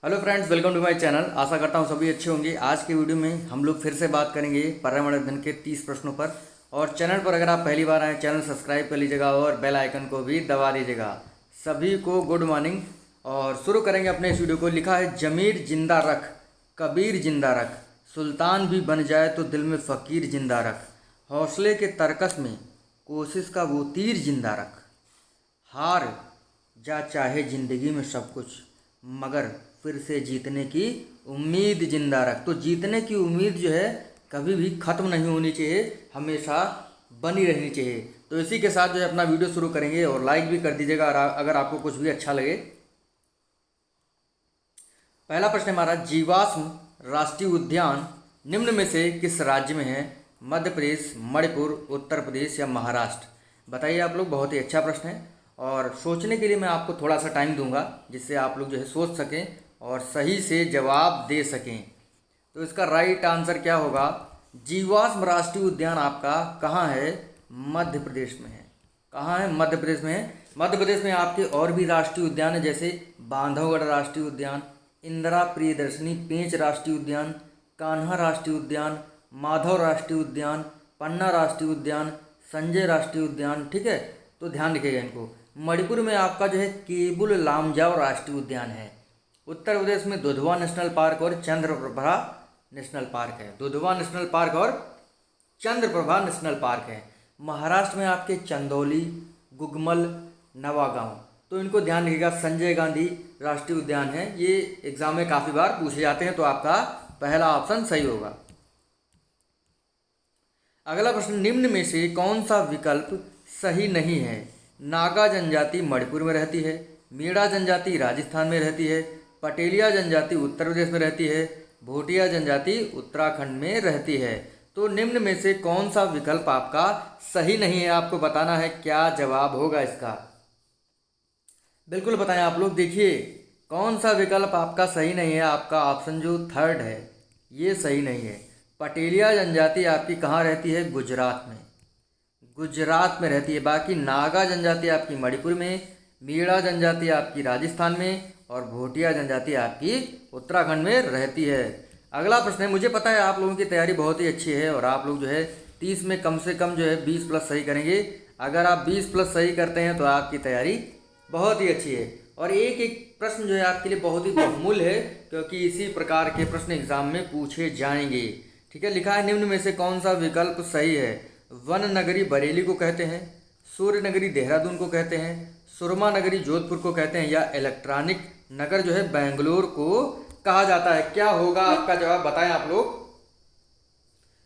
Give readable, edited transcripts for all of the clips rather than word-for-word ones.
Hello friends, welcome to my channel. आशा करता हूँ सभी अच्छे होंगे। आज के वीडियो में हम लोग फिर से बात करेंगे पर्यावरण अध्ययन के 30 प्रश्नों पर। और चैनल पर अगर आप पहली बार आए, चैनल सब्सक्राइब कर लीजिएगा और बेल आइकन को भी दबा दीजिएगा। सभी को गुड मॉर्निंग। और शुरू करेंगे अपने इस वीडियो को। लिखा है, जमीर जिंदा रख, कबीर जिंदा रख, सुल्तान भी बन जाए तो दिल में फ़कीर जिंदा रख, हौसले के तरकस में कोशिश का वो तीर जिंदा रख, हार जा चाहे ज़िंदगी में सब कुछ, मगर फिर से जीतने की उम्मीद जिंदा रख। तो जीतने की उम्मीद जो है कभी भी ख़त्म नहीं होनी चाहिए, हमेशा बनी रहनी चाहिए। तो इसी के साथ जो है अपना वीडियो शुरू करेंगे और लाइक भी कर दीजिएगा अगर आपको कुछ भी अच्छा लगे। पहला प्रश्न हमारा, जीवाश्म राष्ट्रीय उद्यान निम्न में से किस राज्य में है? मध्य प्रदेश, मणिपुर, उत्तर प्रदेश या महाराष्ट्र? बताइए आप लोग। बहुत ही अच्छा प्रश्न है और सोचने के लिए मैं आपको थोड़ा सा टाइम दूंगा, जिससे आप लोग जो है सोच सकें और सही से जवाब दे सकें। तो इसका राइट आंसर क्या होगा? जीवाश्म राष्ट्रीय उद्यान आपका कहाँ है? मध्य प्रदेश में है। कहाँ है? मध्य प्रदेश में है। मध्य प्रदेश में आपके और भी राष्ट्रीय उद्यान है, जैसे बांधवगढ़ राष्ट्रीय उद्यान, इंदिरा प्रियदर्शनी पेंच राष्ट्रीय उद्यान, कान्हा राष्ट्रीय उद्यान, माधव राष्ट्रीय उद्यान, पन्ना राष्ट्रीय उद्यान, संजय राष्ट्रीय उद्यान। ठीक है, तो ध्यान रखिएगा इनको। मणिपुर में आपका जो है केबुल लामजाओ राष्ट्रीय उद्यान है। उत्तर प्रदेश में दुधवा नेशनल पार्क और चंद्रप्रभा नेशनल पार्क है। दुधवा नेशनल पार्क और चंद्रप्रभा नेशनल पार्क है। महाराष्ट्र में आपके चंदौली, गुगमल, नवागांव। तो इनको ध्यान रखिएगा। संजय गांधी राष्ट्रीय उद्यान है। ये एग्जाम में काफ़ी बार पूछे जाते हैं, तो आपका पहला ऑप्शन सही होगा। अगला प्रश्न, निम्न में से कौन सा विकल्प सही नहीं है? नागा जनजाति मणिपुर में रहती है, मेड़ा जनजाति राजस्थान में रहती है, पटेलिया जनजाति उत्तर प्रदेश में रहती है, भोटिया जनजाति उत्तराखंड में रहती है। तो निम्न में से कौन सा विकल्प आपका सही नहीं है? आपको बताना है क्या जवाब होगा इसका। बिल्कुल बताएं आप लोग। देखिए, कौन सा विकल्प आपका सही नहीं है? आपका ऑप्शन जो थर्ड है ये सही नहीं है। पटेलिया जनजाति आपकी कहाँ रहती है? गुजरात में। गुजरात में रहती है। बाकी नागा जनजाति आपकी मणिपुर में, मेड़ा जनजाति आपकी राजस्थान में और भोटिया जनजाति आपकी उत्तराखंड में रहती है। अगला प्रश्न है, मुझे पता है आप लोगों की तैयारी बहुत ही अच्छी है और आप लोग जो है 30 में कम से कम जो है 20 प्लस सही करेंगे। अगर आप 20 प्लस सही करते हैं तो आपकी तैयारी बहुत ही अच्छी है। और एक एक प्रश्न जो है आपके लिए बहुत ही बहुमूल्य है, क्योंकि इसी प्रकार के प्रश्न एग्जाम में पूछे जाएंगे। ठीक है, लिखा है, निम्न में से कौन सा विकल्प सही है? वन नगरी बरेली को कहते हैं, सूर्य नगरी देहरादून को कहते हैं, सुरमा नगरी जोधपुर को कहते हैं, या इलेक्ट्रॉनिक नगर जो है बेंगलोर को कहा जाता है? क्या होगा आपका जवाब? बताएं आप लोग।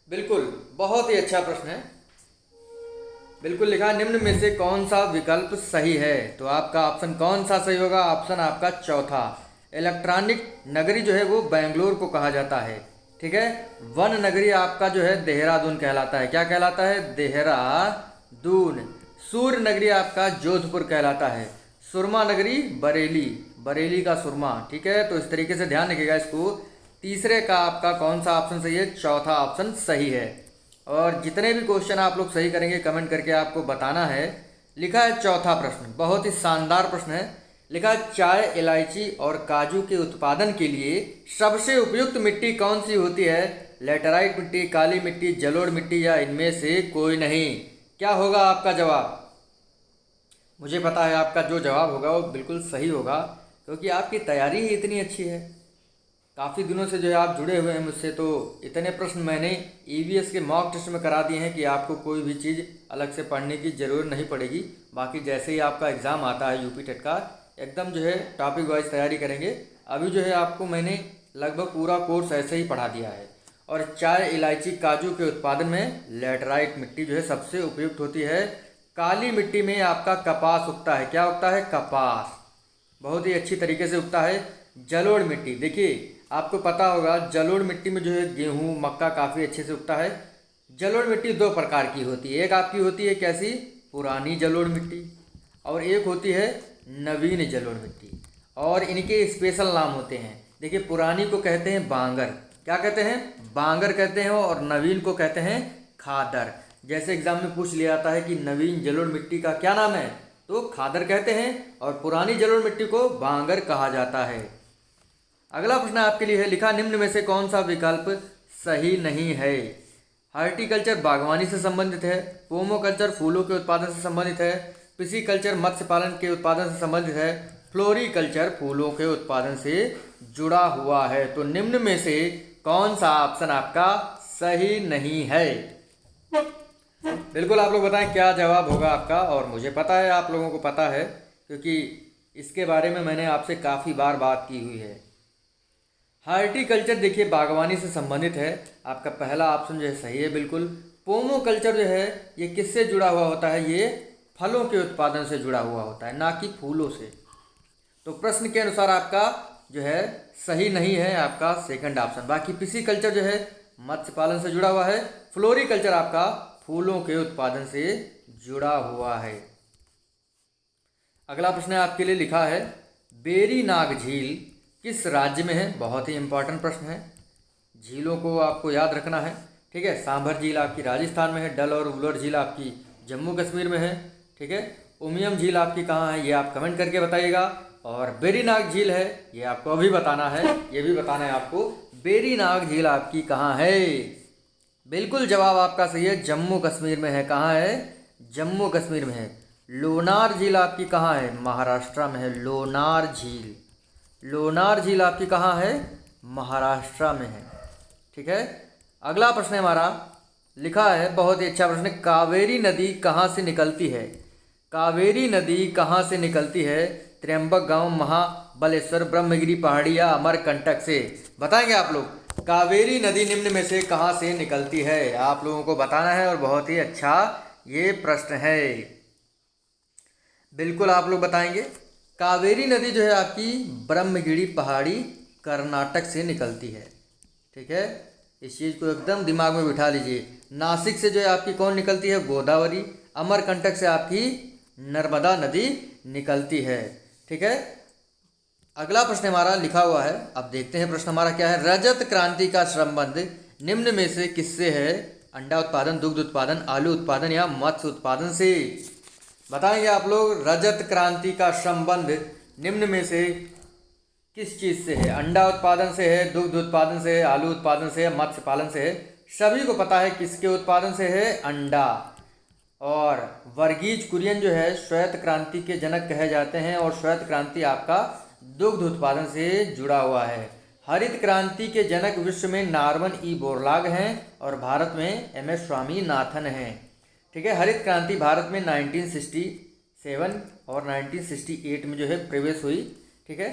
बिल्कुल, बहुत ही अच्छा प्रश्न है। बिल्कुल लिखा है, निम्न में से कौन सा विकल्प सही है? तो आपका ऑप्शन कौन सा सही होगा? ऑप्शन आपका चौथा, इलेक्ट्रॉनिक नगरी जो है वो बेंगलोर को कहा जाता है। ठीक है, वन नगरी आपका जो है देहरादून कहलाता है। क्या कहलाता है? देहरादून। सूर्य नगरी आपका जोधपुर कहलाता है। सुरमा नगरी बरेली, बरेली का सुरमा। ठीक है, तो इस तरीके से ध्यान रखिएगा इसको। तीसरे का आपका कौन सा ऑप्शन सही है? चौथा ऑप्शन सही है। और जितने भी क्वेश्चन आप लोग सही करेंगे कमेंट करके आपको बताना है। लिखा है चौथा प्रश्न, बहुत ही शानदार प्रश्न है। लिखा है, चाय, इलायची और काजू के उत्पादन के लिए सबसे उपयुक्त मिट्टी कौन सी होती है? लेटराइट मिट्टी, काली मिट्टी, जलोढ़ मिट्टी या इनमें से कोई नहीं? क्या होगा आपका जवाब? मुझे पता है आपका जो जवाब होगा वो बिल्कुल सही होगा, क्योंकि आपकी तैयारी ही इतनी अच्छी है। काफ़ी दिनों से जो है आप जुड़े हुए हैं मुझसे, तो इतने प्रश्न मैंने ईवीएस के मॉक टेस्ट में करा दिए हैं कि आपको कोई भी चीज़ अलग से पढ़ने की ज़रूरत नहीं पड़ेगी। बाकी जैसे ही आपका एग्ज़ाम आता है यूपी टेट का, एकदम जो है टॉपिक वाइज तैयारी करेंगे। अभी जो है आपको मैंने लगभग पूरा कोर्स ऐसे ही पढ़ा दिया है। और चाय, इलायची, काजू के उत्पादन में लेटराइट मिट्टी जो है सबसे उपयुक्त होती है। काली मिट्टी में आपका कपास उगता है। क्या उगता है? कपास, बहुत ही अच्छी तरीके से उगता है। जलोढ़ मिट्टी, देखिए आपको पता होगा जलोढ़ मिट्टी में जो है गेहूँ, मक्का काफ़ी अच्छे से उगता है। जलोढ़ मिट्टी दो प्रकार की होती है। एक आपकी होती है कैसी? पुरानी जलोढ़ मिट्टी, और एक होती है नवीन जलोढ़ मिट्टी। और इनके स्पेशल नाम होते हैं। देखिए, पुरानी को कहते हैं बांगर। क्या कहते हैं? बांगर कहते हैं। और नवीन को कहते हैं खादर। जैसे एग्जाम में पूछ लिया जाता है कि नवीन जलोढ़ मिट्टी का क्या नाम है, तो खादर कहते हैं, और पुरानी जलोढ़ मिट्टी को बांगर कहा जाता है। अगला प्रश्न आपके लिए है, लिखा निम्न में से कौन सा विकल्प सही नहीं है। हार्टिकल्चर बागवानी से संबंधित है, पोमोकल्चर फूलों के उत्पादन से संबंधित है, पिसीकल्चर मत्स्य पालन के उत्पादन से संबंधित है, फ्लोरिकल्चर फूलों के उत्पादन से जुड़ा हुआ है। तो निम्न में से कौन सा ऑप्शन आपका सही नहीं है। बिल्कुल आप लोग बताएं क्या जवाब होगा आपका। और मुझे पता है, आप लोगों को पता है, क्योंकि इसके बारे में मैंने आपसे काफ़ी बार बात की हुई है। हार्टिकल्चर देखिए बागवानी से संबंधित है, आपका पहला ऑप्शन जो है सही है बिल्कुल। पोमोकल्चर जो है ये किससे जुड़ा हुआ होता है, ये फलों के उत्पादन से जुड़ा हुआ होता है, ना कि फूलों से। तो प्रश्न के अनुसार आपका जो है सही नहीं है आपका सेकंड ऑप्शन। बाकी पिसीकल्चर जो है मत्स्य पालन से जुड़ा हुआ है, फ्लोरिकल्चर आपका फूलों के उत्पादन से जुड़ा हुआ है। अगला प्रश्न आपके लिए लिखा है, वेरीनाग झील किस राज्य में है। बहुत ही इंपॉर्टेंट प्रश्न है, झीलों को आपको याद रखना है, ठीक है। सांभर झील आपकी राजस्थान में है, डल और वुलर झील आपकी जम्मू कश्मीर में है, ठीक है। उमियम झील आपकी कहाँ है, ये आप कमेंट करके बताइएगा। और वेरीनाग झील है, ये आपको अभी बताना है, ये भी बताना है आपको, वेरीनाग झील आपकी कहाँ है। बिल्कुल जवाब आपका सही है, जम्मू कश्मीर में है। कहाँ है, जम्मू कश्मीर में है। लोनार झील आपकी कहाँ है, महाराष्ट्र में है। लोनार झील, लोनार झील आपकी कहाँ है, महाराष्ट्र में है, ठीक है। अगला प्रश्न हमारा लिखा है, बहुत ही अच्छा प्रश्न, कावेरी नदी कहाँ से निकलती है। कावेरी नदी कहाँ से निकलती है, त्र्यंबक गांव, महाबलेश्वर, ब्रह्मगिरी पहाड़ी या अमरकंटक से। बताएंगे आप लोग, कावेरी नदी निम्न में से कहाँ से निकलती है, आप लोगों को बताना है। और बहुत ही अच्छा ये प्रश्न है, बिल्कुल आप लोग बताएंगे। कावेरी नदी जो है आपकी ब्रह्मगिरी पहाड़ी कर्नाटक से निकलती है, ठीक है। इस चीज़ को एकदम दिमाग में बिठा लीजिए। नासिक से जो है आपकी कौन निकलती है, गोदावरी। अमरकंटक से आपकी नर्मदा नदी निकलती है, ठीक है। अगला प्रश्न हमारा लिखा हुआ है, अब देखते हैं प्रश्न हमारा क्या है। रजत क्रांति का संबंध निम्न में से किससे है। अंडा उत्पादन, दुग्ध उत्पादन, आलू उत्पादन या मत्स्य उत्पादन से। बताएंगे आप लोग, रजत क्रांति का संबंध निम्न में से किस चीज़ से है। अंडा उत्पादन से है, दुग्ध उत्पादन से है, आलू उत्पादन से है, मत्स्य पालन से है। सभी को पता है किसके उत्पादन से है, अंडा। और वर्गीज कुरियन जो है श्वेत क्रांति के जनक कहे जाते हैं, और श्वेत क्रांति आपका दुग्ध उत्पादन से जुड़ा हुआ है। हरित क्रांति के जनक विश्व में नॉर्मन ई बोरलाग हैं, और भारत में MS स्वामीनाथन हैं, ठीक है। हरित क्रांति भारत में 1967 और 1968 में जो है प्रवेश हुई, ठीक है।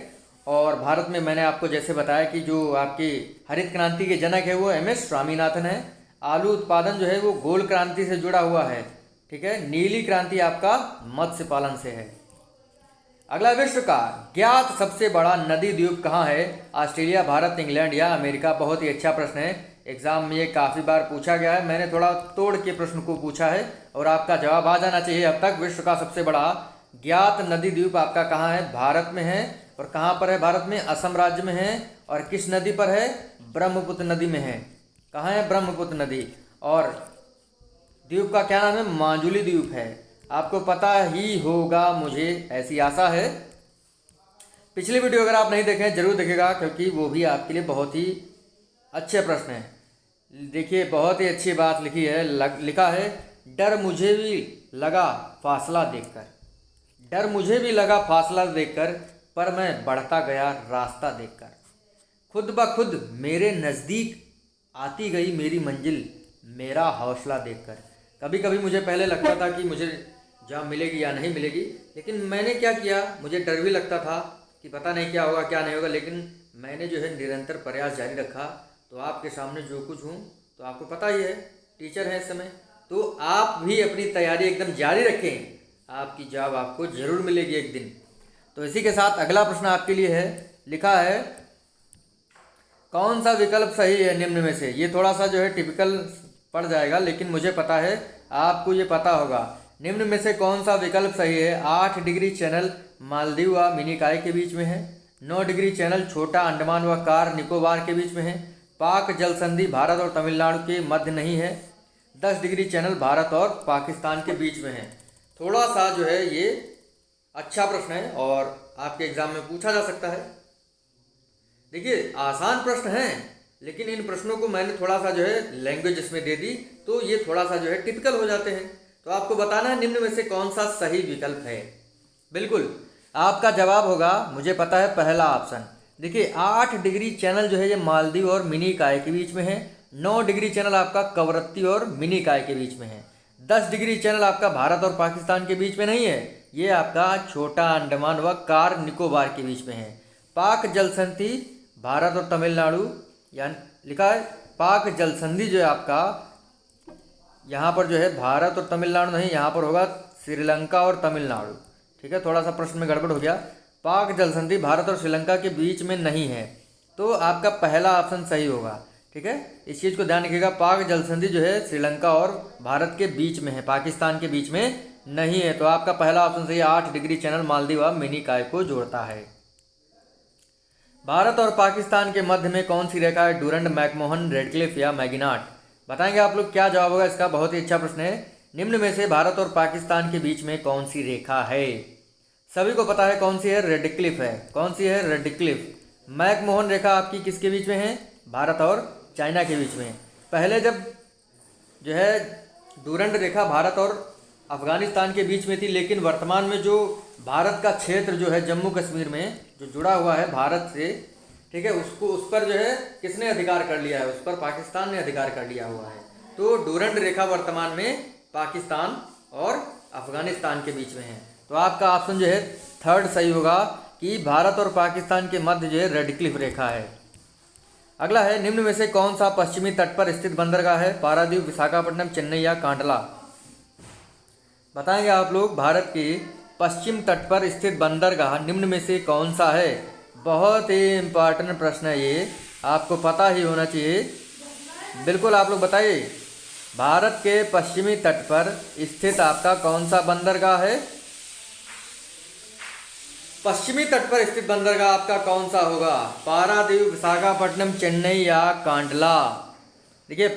और भारत में मैंने आपको जैसे बताया कि जो आपकी हरित क्रांति के जनक है वो MS स्वामीनाथन है। आलू उत्पादन जो है वो गोल क्रांति से जुड़ा हुआ है, ठीक है। नीली क्रांति आपका मत्स्य पालन से है। अगला, विश्व का ज्ञात सबसे बड़ा नदी द्वीप कहाँ है। ऑस्ट्रेलिया, भारत, इंग्लैंड या अमेरिका। बहुत ही अच्छा प्रश्न है, एग्जाम में ये काफ़ी बार पूछा गया है। मैंने थोड़ा तोड़ के प्रश्न को पूछा है और आपका जवाब आ जाना चाहिए अब तक। विश्व का सबसे बड़ा ज्ञात नदी द्वीप आपका कहाँ है, भारत में है। और कहाँ पर है भारत में, असम राज्य में है। और किस नदी पर है, ब्रह्मपुत्र नदी में है। कहाँ है, ब्रह्मपुत्र नदी। और द्वीप का क्या नाम है, माजुली द्वीप है। आपको पता ही होगा, मुझे ऐसी आशा है। पिछली वीडियो अगर आप नहीं देखें जरूर देखेगा, क्योंकि वो भी आपके लिए बहुत ही अच्छे प्रश्न हैं। देखिए बहुत ही अच्छी बात लिखी है, लिखा है, डर मुझे भी लगा फासला देखकर। डर मुझे भी लगा फासला देखकर, पर मैं बढ़ता गया रास्ता देखकर। खुद ब खुद मेरे नज़दीक आती गई मेरी मंजिल, मेरा हौसला देखकर। कभी कभी मुझे पहले लगता था कि मुझे जॉब मिलेगी या नहीं मिलेगी, लेकिन मैंने क्या किया, मुझे डर भी लगता था कि पता नहीं क्या होगा क्या नहीं होगा, लेकिन मैंने जो है निरंतर प्रयास जारी रखा। तो आपके सामने जो कुछ हूँ, तो आपको पता ही है, टीचर है इस समय। तो आप भी अपनी तैयारी एकदम जारी रखें, आपकी जॉब आपको ज़रूर मिलेगी एक दिन। तो इसी के साथ अगला प्रश्न आपके लिए है, लिखा है, कौन सा विकल्प सही है निम्न में से। ये थोड़ा सा जो है टिपिकल पड़ जाएगा, लेकिन मुझे पता है आपको ये पता होगा। निम्न में से कौन सा विकल्प सही है। 8 डिग्री चैनल मालदीव व मिनिकॉय के बीच में है। 9 डिग्री चैनल छोटा अंडमान व कार निकोबार के बीच में है। पाक जल संधि भारत और तमिलनाडु के मध्य नहीं है। 10 डिग्री चैनल भारत और पाकिस्तान के बीच में है। थोड़ा सा जो है ये अच्छा प्रश्न है और आपके एग्जाम में पूछा जा सकता है। देखिए आसान प्रश्न हैं, लेकिन इन प्रश्नों को मैंने थोड़ा सा जो है लैंग्वेज इसमें दे दी, तो ये थोड़ा सा जो है टिपिकल हो जाते हैं। तो आपको बताना है निम्न में से कौन सा सही विकल्प है। बिल्कुल आपका जवाब होगा, मुझे पता है, पहला ऑप्शन। देखिए 8 डिग्री चैनल जो है ये मालदीव और मिनी काय के बीच में है। 9 डिग्री चैनल आपका कवरत्ती और मिनी काय के बीच में है। 10 डिग्री चैनल आपका भारत और पाकिस्तान के बीच में नहीं है, ये आपका छोटा अंडमान व कार निकोबार के बीच में है। पाक जलसंधि भारत और तमिलनाडु, यानी लिखा है पाक जलसंधि जो है आपका, यहाँ पर जो है भारत और तमिलनाडु नहीं, यहाँ पर होगा श्रीलंका और तमिलनाडु। ठीक है, थोड़ा सा प्रश्न में गड़बड़ हो गया। पाक जलसंधि भारत और श्रीलंका के बीच में नहीं है, तो आपका पहला ऑप्शन सही होगा। ठीक है, इस चीज़ को ध्यान रखिएगा। पाक जलसंधि जो है श्रीलंका और भारत के बीच में है, पाकिस्तान के बीच में नहीं है, तो आपका पहला ऑप्शन सही है। 8 डिग्री चैनल मालदीव व मिनी काय को जोड़ता है। भारत और पाकिस्तान के मध्य में कौन सी रेखा है? डूरंड, मैकमोहन, रेडक्लिफ या मैगिनाट? बताएंगे आप लोग क्या जवाब होगा इसका। बहुत ही अच्छा प्रश्न है। निम्न में से भारत और पाकिस्तान के बीच में कौन सी रेखा है? सभी को पता है कौन सी है, रेडक्लिफ है। कौन सी है? रेडक्लिफ। मैकमोहन रेखा आपकी किसके बीच में है? भारत और चाइना के बीच में। पहले जब जो है डूरंड रेखा भारत और अफगानिस्तान के बीच में थी, लेकिन वर्तमान में जो भारत का क्षेत्र जो है जम्मू कश्मीर में जो जुड़ा हुआ है भारत से, ठीक है, उसको उस पर जो है किसने अधिकार कर लिया है? उस पर पाकिस्तान ने अधिकार कर लिया हुआ है। तो डूरंड रेखा वर्तमान में पाकिस्तान और अफगानिस्तान के बीच में है। तो आपका ऑप्शन जो है थर्ड सही होगा कि भारत और पाकिस्तान के मध्य जो है रेडक्लिफ रेखा है। अगला है, निम्न में से कौन सा पश्चिमी तट पर स्थित बंदरगाह है? पारादीप, विशाखापट्टनम, चेन्नई या कांडला? बताएंगे आप लोग। भारत के पश्चिम तट पर स्थित बंदरगाह निम्न में से कौन सा है? बहुत ही इम्पोर्टेंट प्रश्न है ये, आपको पता ही होना चाहिए। बिल्कुल आप लोग बताइए, भारत के पश्चिमी तट पर स्थित आपका कौन सा बंदरगाह है? पश्चिमी तट पर स्थित बंदरगाह आपका कौन सा होगा? पारादीप, विशाखापट्टनम, चेन्नई या कांडला? देखिए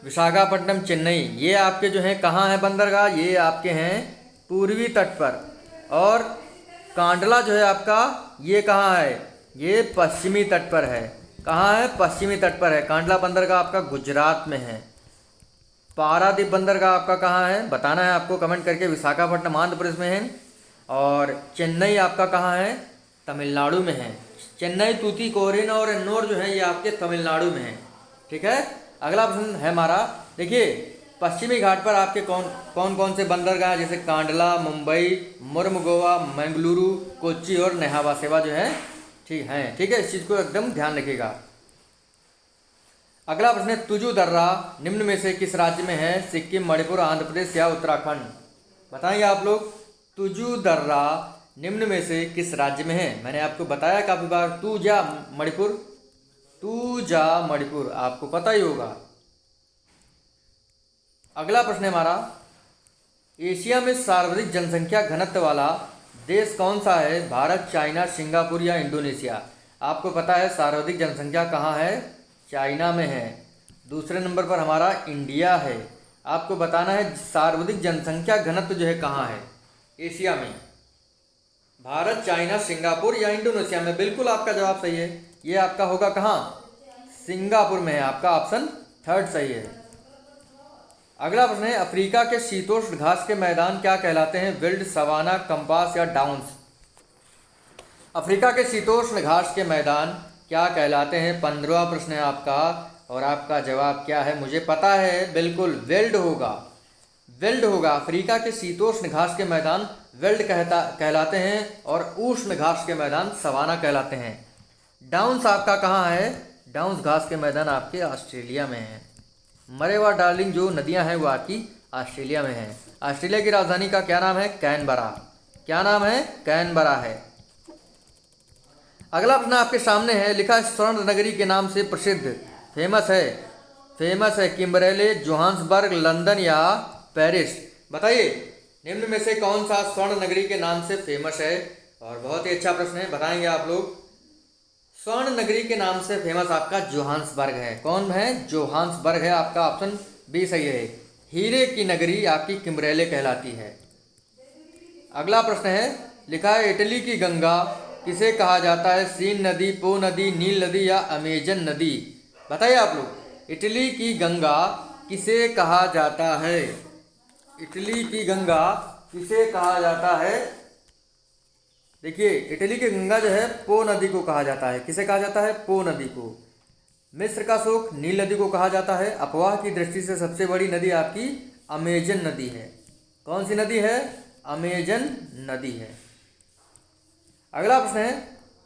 विशाखापट्टनम, चेन्नई ये आपके जो हैं कहाँ है बंदरगाह? ये आपके हैं पूर्वी तट पर। और कांडला जो है आपका ये कहाँ है? ये पश्चिमी तट पर है। कहाँ है? पश्चिमी तट पर है। कांडला बंदरगाह आपका गुजरात में है। पारादीप बंदरगाह आपका कहाँ है? बताना है आपको कमेंट करके। विशाखापट्टनम आंध्र प्रदेश में है। और चेन्नई आपका कहाँ है? तमिलनाडु में है। चेन्नई, तूतीकोरिन और एन्नोर जो है ये आपके तमिलनाडु में है। ठीक है, अगला प्रश्न है हमारा। देखिए पश्चिमी घाट पर आपके कौन से बंदरगाह हैं? जैसे कांडला, मुंबई, मुर्मुगोवा, मंगलुरु, कोच्चि और नेहावा सेवा जो है ठीक है। ठीक है, इस चीज़ को एकदम ध्यान रखिएगा। अगला प्रश्न है, तुजु दर्रा निम्न में से किस राज्य में है? सिक्किम, मणिपुर, आंध्र प्रदेश या उत्तराखंड? बताएंगे आप लोग। तुजु दर्रा निम्न में से किस राज्य में है? मैंने आपको बताया काफ़ी बार, तू जा मणिपुर, आपको पता ही होगा। अगला प्रश्न है हमारा, एशिया में सर्वाधिक जनसंख्या घनत्व वाला देश कौन सा है? भारत, चाइना, सिंगापुर या इंडोनेशिया? आपको पता है सर्वाधिक जनसंख्या कहाँ है? चाइना में है। दूसरे नंबर पर हमारा इंडिया है। आपको बताना है सर्वाधिक जनसंख्या घनत्व जो है कहाँ है एशिया में? भारत, चाइना, सिंगापुर या इंडोनेशिया में? बिल्कुल आपका जवाब सही है। ये आपका होगा कहाँ? सिंगापुर में है। आपका ऑप्शन थर्ड सही है। अगला प्रश्न है, अफ्रीका के शीतोष्ण घास के मैदान क्या कहलाते हैं? विल्ड, सवाना, कंपास या डाउन्स? अफ्रीका के शीतोष्ण घास के मैदान क्या कहलाते हैं? 15वां प्रश्न है आपका। और आपका जवाब क्या है? मुझे पता है, बिल्कुल वेल्ड होगा। वेल्ड होगा। अफ्रीका के शीतोष्ण घास के मैदान वेल्ड कहलाते हैं और उष्ण घास के मैदान सवाना कहलाते हैं। डाउन्स आपका कहाँ है? डाउन्स घास के मैदान आपके ऑस्ट्रेलिया में है। मरे व डार्लिंग जो नदियाँ हैं वो आपकी ऑस्ट्रेलिया में हैं। ऑस्ट्रेलिया की राजधानी का क्या नाम है? कैनबरा। क्या नाम है? कैनबरा है। अगला प्रश्न आपके सामने है, लिखा है स्वर्ण नगरी के नाम से प्रसिद्ध, फेमस है किम्बरेले, जोहान्सबर्ग, लंदन या पेरिस? बताइए निम्न में से कौन सा स्वर्ण नगरी के नाम से फेमस है? और बहुत ही अच्छा प्रश्न है, बताएंगे आप लोग। स्वर्ण नगरी के नाम से फेमस आपका जोहान्सबर्ग है। कौन है? जोहान्सबर्ग है। आपका ऑप्शन बी सही है। हीरे की नगरी आपकी किम्बरेले कहलाती है। अगला प्रश्न है, लिखा है इटली की गंगा किसे कहा जाता है? सीन नदी, पो नदी, नील नदी या अमेजन नदी? बताइए आप लोग। इटली की गंगा किसे कहा जाता है? इटली की गंगा किसे कहा जाता है? देखिए, इटली की गंगा जो है पो नदी को कहा जाता है। किसे कहा जाता है? पो नदी को। मिस्र का शोक नील नदी को कहा जाता है। अफवाह की दृष्टि से सबसे बड़ी नदी आपकी अमेजन नदी है। कौन सी नदी है? अमेजन नदी है। अगला प्रश्न है,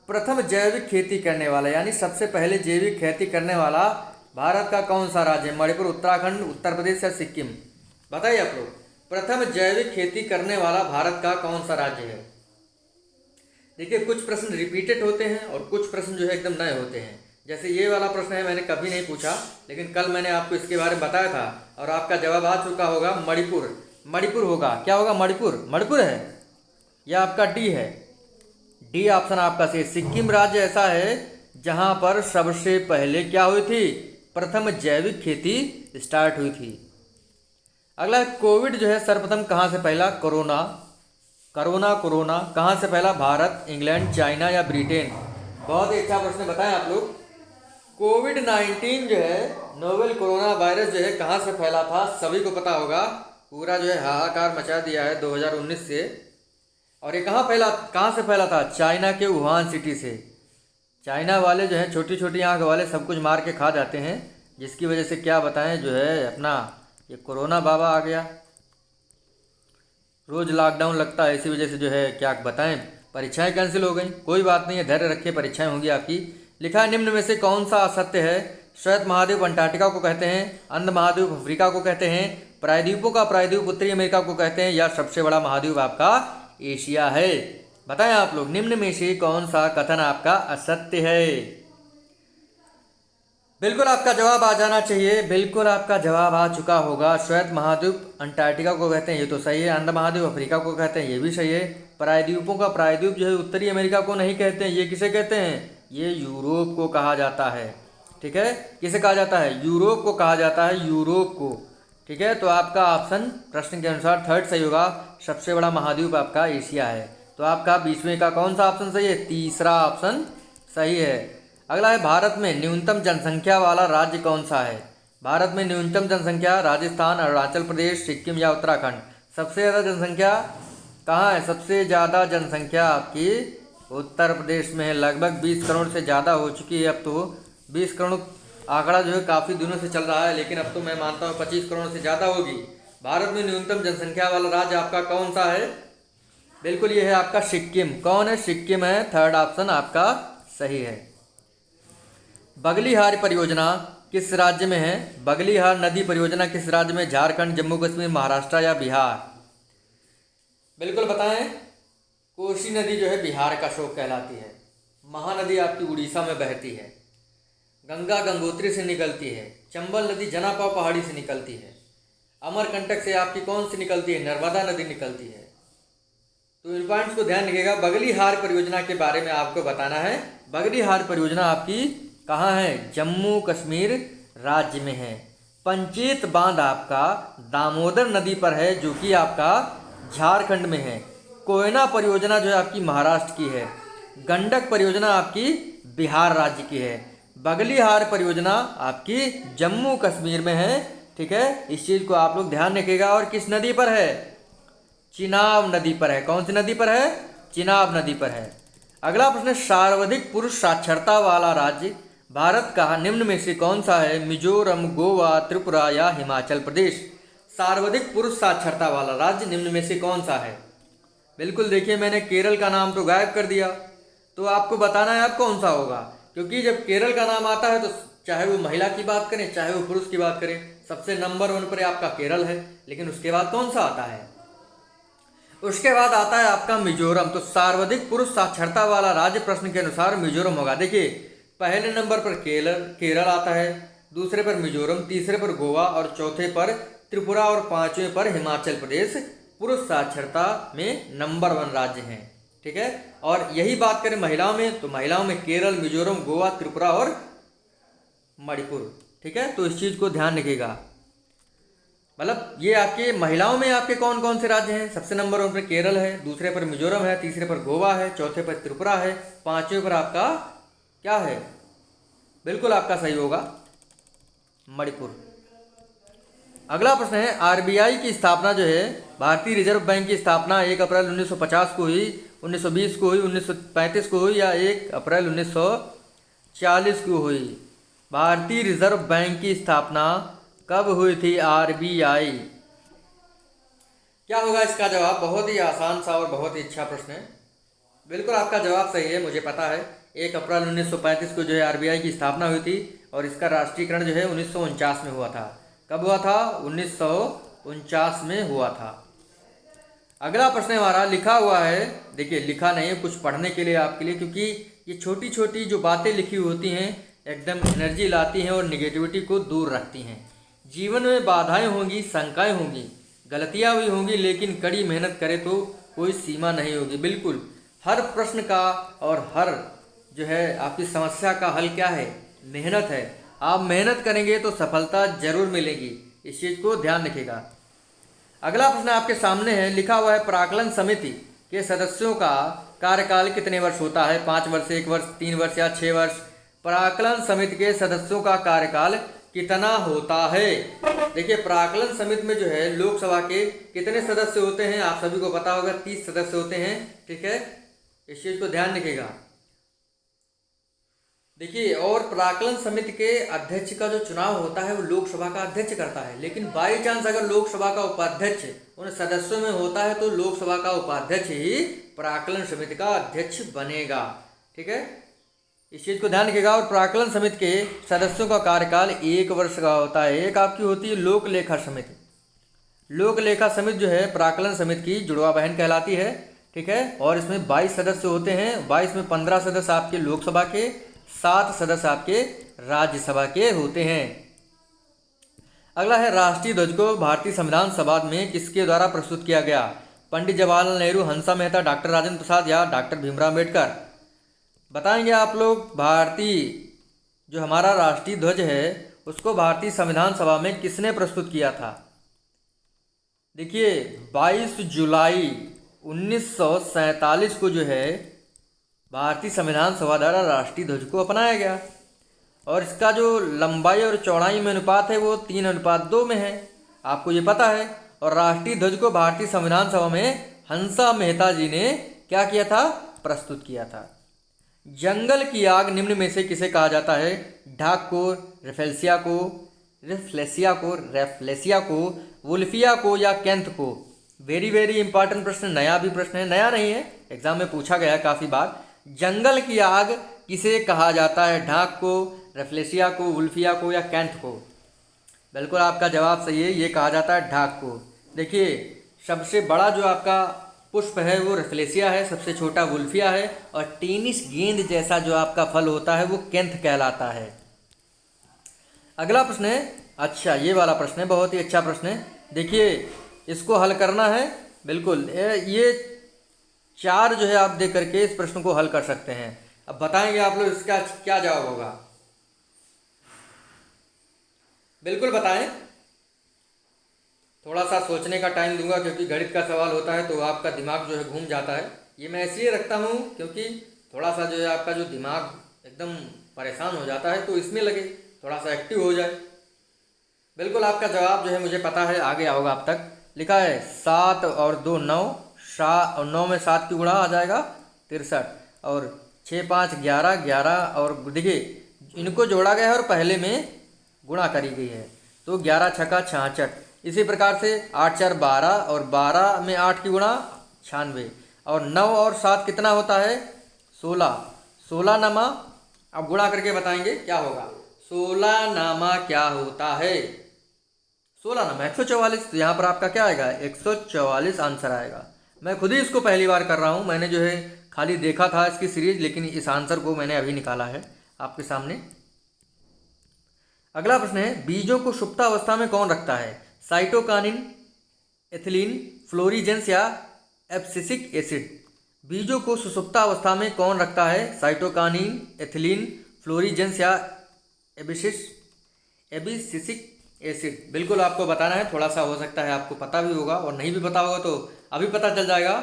प्रथम जैविक खेती करने वाला यानी सबसे पहले जैविक खेती करने वाला भारत का कौन सा राज्य है? मणिपुर, उत्तराखंड, उत्तर प्रदेश या सिक्किम? बताइए आप लोग। प्रथम जैविक खेती करने वाला भारत का कौन सा राज्य है? देखिए, कुछ प्रश्न रिपीटेड होते हैं और कुछ प्रश्न जो है एकदम नए होते हैं। जैसे ये वाला प्रश्न है, मैंने कभी नहीं पूछा, लेकिन कल मैंने आपको इसके बारे में बताया था और आपका जवाब आ चुका होगा। मणिपुर। मणिपुर होगा। क्या होगा? मणिपुर। मणिपुर है या आपका डी है? डी ऑप्शन आपका सही। सिक्किम राज्य ऐसा है जहां पर सबसे पहले क्या हुई थी? प्रथम जैविक खेती स्टार्ट हुई थी। अगला, कोविड जो है सर्वप्रथम कहाँ से फैला? कोरोना कहाँ से फैला? भारत, इंग्लैंड, चाइना या ब्रिटेन? बहुत ही अच्छा प्रश्न बताएं आप लोग। कोविड-19 जो है, नोवेल कोरोना वायरस जो है कहाँ से फैला था? सभी को पता होगा। पूरा जो है हाहाकार मचा दिया है 2019 से। और ये कहाँ से फैला था? चाइना के वुहान सिटी से। चाइना वाले जो हैं छोटी छोटी आंख वाले सब कुछ मार के खा जाते हैं, जिसकी वजह से क्या बताएं जो है अपना ये कोरोना बाबा आ गया। रोज़ लॉकडाउन लगता है, इसी वजह से जो है क्या बताएं, परीक्षाएं कैंसिल हो गई। कोई बात नहीं है, धैर्य रखिए, परीक्षाएं होंगी आपकी। लिखा है, निम्न में से कौन सा असत्य है? श्वेत महाद्वीप अंटार्कटिका को कहते हैं, अंध महाद्वीप अफ्रीका को कहते हैं, प्रायद्वीपों का प्रायद्वीप उत्तरी अमेरिका को कहते हैं, या सबसे बड़ा महाद्वीप आपका एशिया है? बताएं आप लोग, निम्न में से कौन सा कथन आपका असत्य है? बिल्कुल आपका जवाब आ जाना चाहिए। बिल्कुल आपका जवाब आ चुका होगा। श्वेत महाद्वीप अंटार्कटिका को कहते हैं, ये तो सही है। अंध महाद्वीप अफ्रीका को कहते हैं, ये भी सही है। प्रायद्वीपों का प्रायद्वीप जो है उत्तरी अमेरिका को नहीं कहते हैं, ये किसे कहते हैं? ये यूरोप को कहा जाता है। ठीक है, किसे कहा जाता है? यूरोप को कहा जाता है, यूरोप को। ठीक है, तो आपका ऑप्शन प्रश्न के अनुसार थर्ड सही होगा। सबसे बड़ा महाद्वीप आपका एशिया है। तो आपका 20वें का कौन सा ऑप्शन सही है? तीसरा ऑप्शन सही है। अगला है, भारत में न्यूनतम जनसंख्या वाला राज्य कौन सा है? भारत में न्यूनतम जनसंख्या राजस्थान, अरुणाचल प्रदेश, सिक्किम या उत्तराखंड? सबसे ज़्यादा जनसंख्या कहाँ है? सबसे ज़्यादा जनसंख्या आपकी उत्तर प्रदेश में है। लगभग 20 करोड़ से ज़्यादा हो चुकी है। अब तो 20 करोड़ आंकड़ा जो है काफ़ी दिनों से चल रहा है, लेकिन अब तो मैं मानता हूँ 25 करोड़ से ज़्यादा होगी। भारत में न्यूनतम जनसंख्या वाला राज्य आपका कौन सा है? बिल्कुल ये है आपका सिक्किम। कौन है? सिक्किम है। थर्ड ऑप्शन आपका सही है। बगलीहार परियोजना किस राज्य में है? बगलीहार नदी परियोजना किस राज्य में? झारखंड, जम्मू कश्मीर, महाराष्ट्र या बिहार? बिल्कुल बताएं। कोसी नदी जो है बिहार का शोक कहलाती है। महानदी आपकी उड़ीसा में बहती है। गंगा गंगोत्री से निकलती है। चंबल नदी जनापा पहाड़ी से निकलती है। अमरकंटक से आपकी कौन सी निकलती है? नर्मदा नदी निकलती है। तो इन पॉइंट्स को ध्यान रखिएगा। बगलीहार परियोजना के बारे में आपको बताना है। बगलीहार परियोजना आपकी कहाँ है? जम्मू कश्मीर राज्य में है। पंचेत बांध आपका दामोदर नदी पर है, जो कि आपका झारखंड में है। कोयना परियोजना जो है आपकी महाराष्ट्र की है। गंडक परियोजना आपकी बिहार राज्य की है। बगलीहार परियोजना आपकी जम्मू कश्मीर में है। ठीक है, इस चीज़ को आप लोग ध्यान रखिएगा। और किस नदी पर है? चिनाब नदी पर है। कौन सी नदी पर है? चिनाब नदी पर है। अगला प्रश्न, सर्वाधिक पुरुष साक्षरता वाला राज्य भारत का निम्न में से कौन सा है? मिजोरम, गोवा, त्रिपुरा या हिमाचल प्रदेश? सर्वाधिक पुरुष साक्षरता वाला राज्य निम्न में से कौन सा है? बिल्कुल देखिए, मैंने केरल का नाम तो गायब कर दिया, तो आपको बताना है आप कौन सा होगा। क्योंकि जब केरल का नाम आता है तो चाहे वो महिला की बात करें चाहे वो पुरुष की बात करें, सबसे नंबर 1 पर आपका केरल है। लेकिन उसके बाद कौन सा आता है? उसके बाद आता है आपका मिजोरम। तो सर्वाधिक पुरुष साक्षरता वाला राज्य प्रश्न के अनुसार मिजोरम होगा। देखिए, पहले नंबर पर केरल आता है, दूसरे पर मिजोरम, तीसरे पर गोवा और चौथे पर त्रिपुरा और पांचवें पर हिमाचल प्रदेश पुरुष साक्षरता में नंबर 1 राज्य हैं। ठीक है, और यही बात करें महिलाओं में, तो महिलाओं में केरल, मिजोरम, गोवा, त्रिपुरा और मणिपुर। ठीक है, तो इस चीज़ को ध्यान रखिएगा। मतलब ये आपके महिलाओं में आपके कौन कौन से राज्य हैं? सबसे नंबर 1 पर केरल है, दूसरे पर मिजोरम है, तीसरे पर गोवा है, चौथे पर त्रिपुरा है, पांचवें पर आपका क्या है? बिल्कुल आपका सही होगा मणिपुर। अगला प्रश्न है, आरबीआई की स्थापना जो है, भारतीय रिजर्व बैंक की स्थापना 1 अप्रैल 1950 को हुई, 1920 को हुई, 1935 को हुई या 1 अप्रैल 1940 को हुई? भारतीय रिजर्व बैंक की स्थापना कब हुई थी? आरबीआई। क्या होगा इसका जवाब? बहुत ही आसान सा और बहुत ही अच्छा प्रश्न है। बिल्कुल आपका जवाब सही है, मुझे पता है। 1 अप्रैल 1935 को जो है आरबीआई की स्थापना हुई थी और इसका राष्ट्रीयकरण जो है 1949 में हुआ था। कब हुआ था? 1949 में हुआ था। अगला प्रश्न हमारा लिखा हुआ है, देखिए लिखा नहीं है, कुछ पढ़ने के लिए आपके लिए, क्योंकि ये छोटी छोटी जो बातें लिखी होती हैं एकदम एनर्जी लाती हैं और निगेटिविटी को दूर रखती हैं। जीवन में बाधाएं होंगी, शंकाएं होंगी, गलतियां भी होंगी, लेकिन कड़ी मेहनत करें तो कोई सीमा नहीं होगी। बिल्कुल हर प्रश्न का और हर जो है आपकी समस्या का हल क्या है? मेहनत है। आप मेहनत करेंगे तो सफलता जरूर मिलेगी, इस चीज़ को ध्यान रखिएगा। अगला प्रश्न आपके सामने है, लिखा हुआ है, प्राक्कलन समिति के सदस्यों का कार्यकाल कितने वर्ष होता है? 5 वर्ष, 1 वर्ष, 3 वर्ष या 6 वर्ष? प्राक्कलन समिति के सदस्यों का कार्यकाल कितना होता है? देखिए प्राक्कलन समिति में जो है लोकसभा के कितने सदस्य होते हैं? आप सभी को पता होगा 30 सदस्य होते हैं। ठीक है, इस चीज को ध्यान रखिएगा। देखिए और प्राक्कलन समिति के अध्यक्ष का जो चुनाव होता है वो लोकसभा का अध्यक्ष करता है, लेकिन बाई चांस अगर लोकसभा का उपाध्यक्ष उन सदस्यों में होता है तो लोकसभा का उपाध्यक्ष ही प्राक्कलन समिति का अध्यक्ष बनेगा। ठीक है, इस चीज को ध्यान रखिएगा। और प्राक्कलन समिति के सदस्यों का कार्यकाल 1 वर्ष का होता है। एक आपकी होती है लोक लेखा समिति। लोक लेखा समिति जो है प्राक्कलन समिति की जुड़वा बहन कहलाती है। ठीक है, और इसमें 22 सदस्य होते हैं। 22 में 15 सदस्य आपके लोकसभा के, 7 सदस्य आपके राज्यसभा के होते हैं। अगला है, राष्ट्रीय ध्वज को भारतीय संविधान सभा में किसके द्वारा प्रस्तुत किया गया? पंडित जवाहरलाल नेहरू, हंसा मेहता, डॉक्टर राजेंद्र प्रसाद या डॉक्टर भीमराव अम्बेडकर? बताएंगे आप लोग। भारतीय जो हमारा राष्ट्रीय ध्वज है उसको भारतीय संविधान सभा में किसने प्रस्तुत किया था? देखिए 22 जुलाई 1947 को जो है भारतीय संविधान सभा द्वारा राष्ट्रीय ध्वज को अपनाया गया और इसका जो लंबाई और चौड़ाई में अनुपात है वो 3:2 में है, आपको ये पता है। और राष्ट्रीय ध्वज को भारतीय संविधान सभा में हंसा मेहता जी ने क्या किया था? प्रस्तुत किया था। जंगल की आग निम्न में से किसे कहा जाता है? ढाक को, रेफ्लेसिया को, वुल्फिया को या कैंथ को? वेरी वेरी इंपॉर्टेंट प्रश्न, नया भी प्रश्न है, नया नहीं है, एग्जाम में पूछा गया है काफ़ी बार। जंगल की आग किसे कहा जाता है? ढाक को, रेफ्लेसिया को, वुल्फिया को या कैंथ को? बिल्कुल आपका जवाब सही है, ये कहा जाता है ढाक को। देखिए सबसे बड़ा जो आपका पुष्प है वो रेफ्लेसिया है, सबसे छोटा वुल्फिया है और टेनिस गेंद जैसा जो आपका फल होता है वो कैंथ कहलाता है। अगला प्रश्न है, अच्छा ये वाला प्रश्न है, बहुत ही अच्छा प्रश्न है। देखिए इसको हल करना है। बिल्कुल ये 4 जो है आप देख करके इस प्रश्न को हल कर सकते हैं। अब बताएंगे आप लोग इसका क्या जवाब होगा? बिल्कुल बताएं, थोड़ा सा सोचने का टाइम दूंगा क्योंकि गणित का सवाल होता है तो आपका दिमाग जो है घूम जाता है। ये मैं इसलिए रखता हूँ क्योंकि थोड़ा सा जो है आपका जो दिमाग एकदम परेशान हो जाता है तो इसमें लगे, थोड़ा सा एक्टिव हो जाए। बिल्कुल आपका जवाब जो है मुझे पता है, आ गया होगा अब तक। लिखा है 7 और 2 9, 9 में 7 की गुणा आ जाएगा 63 और 6 5 11, 11 और देखिए इनको जोड़ा गया है और पहले में गुणा करी गई है तो 11 छक्का 66। इसी प्रकार से 8 4 12 और 12 में 8 की गुणा 96 और 9 और 7 कितना होता है? 16। 16 नामा, अब गुणा करके बताएंगे क्या होगा। 16 नामा क्या होता है? 16 नामा 144। तो यहाँ पर आपका क्या आएगा? 144 आंसर आएगा। मैं खुद ही इसको पहली बार कर रहा हूँ, मैंने जो है खाली देखा था इसकी सीरीज, लेकिन इस आंसर को मैंने अभी निकाला है आपके सामने। अगला प्रश्न है, बीजों को सुप्तावस्था में कौन रखता है? साइटोकानिन, एथिलीन, फ्लोरीजेंस या एब्सिसिक एसिड? बीजों को सुसुप्तावस्था में कौन रखता है? साइटोकानिन, एथिलीन, फ्लोरीजेंस या एबिसिसिक एसिड। बिल्कुल आपको बताना है, थोड़ा सा हो सकता है आपको पता भी होगा और नहीं भी पता होगा तो अभी पता चल जाएगा।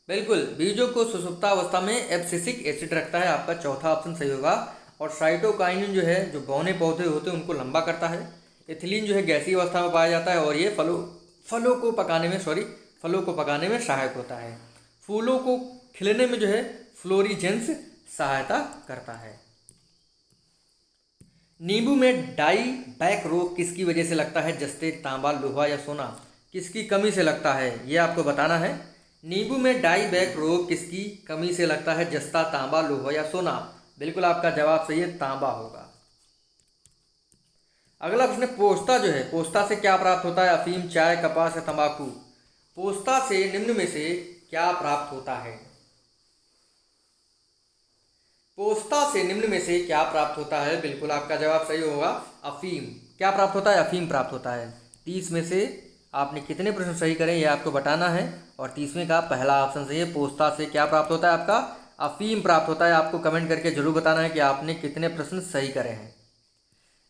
बिल्कुल, बीजों को सुषुप्तावस्था में एब्सिसिक एसिड रखता है, आपका चौथा ऑप्शन सही होगा। और साइटोकाइनिन जो है, जो बौने पौधे होते हैं उनको लंबा करता है। एथिलीन जो है गैसीय अवस्था में पाया जाता है और ये फलों को पकाने में सहायक होता है। फूलों को खिलने में जो है फ्लोरीजेंस सहायता करता है। नींबू में डाई बैक रोग किसकी वजह से लगता है? जस्ते, तांबा, लोहा या सोना? किसकी कमी से लगता है ये आपको बताना है। नींबू में डाई बैक रोग किसकी कमी से लगता है? जस्ता, तांबा, लोहा या सोना? बिल्कुल आपका जवाब सही है, तांबा होगा। अगला प्रश्न, पोस्ता जो है, पोस्ता से क्या प्राप्त होता है? अफीम, चाय, कपास या तंबाकू? पोस्ता से निम्न में से क्या प्राप्त होता है? पोस्ता से निम्न में से क्या प्राप्त होता है? बिल्कुल आपका जवाब सही होगा, अफीम। क्या प्राप्त होता है? अफीम प्राप्त होता है। 30 में से आपने कितने प्रश्न सही करें ये आपको बताना है और 30वें का पहला ऑप्शन सही है। पोस्ता से क्या प्राप्त होता है? आपका अफीम प्राप्त होता है। आपको कमेंट करके जरूर बताना है कि आपने कितने प्रश्न सही करे हैं।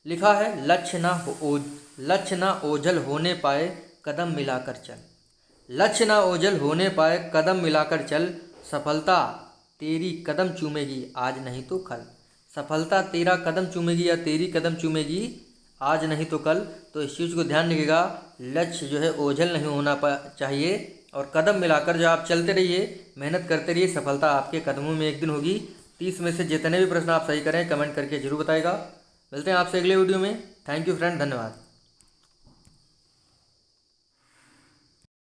लिखा है, लक्ष्य ना ओझल होने पाए कदम मिलाकर चल। लक्ष्य ना ओझल होने पाए कदम मिलाकर चल, सफलता तेरी कदम चूमेगी आज नहीं तो कल। सफलता तेरा कदम चूमेगी या तेरी कदम चूमेगी आज नहीं तो कल। तो इस चीज़ को ध्यान रखिएगा, लक्ष्य जो है ओझल नहीं होना चाहिए और कदम मिलाकर जो आप चलते रहिए, मेहनत करते रहिए, सफलता आपके कदमों में एक दिन होगी। 30 में से जितने भी प्रश्न आप सही करें कमेंट करके जरूर बताएगा। मिलते हैं आपसे अगले वीडियो में। थैंक यू फ्रेंड, धन्यवाद।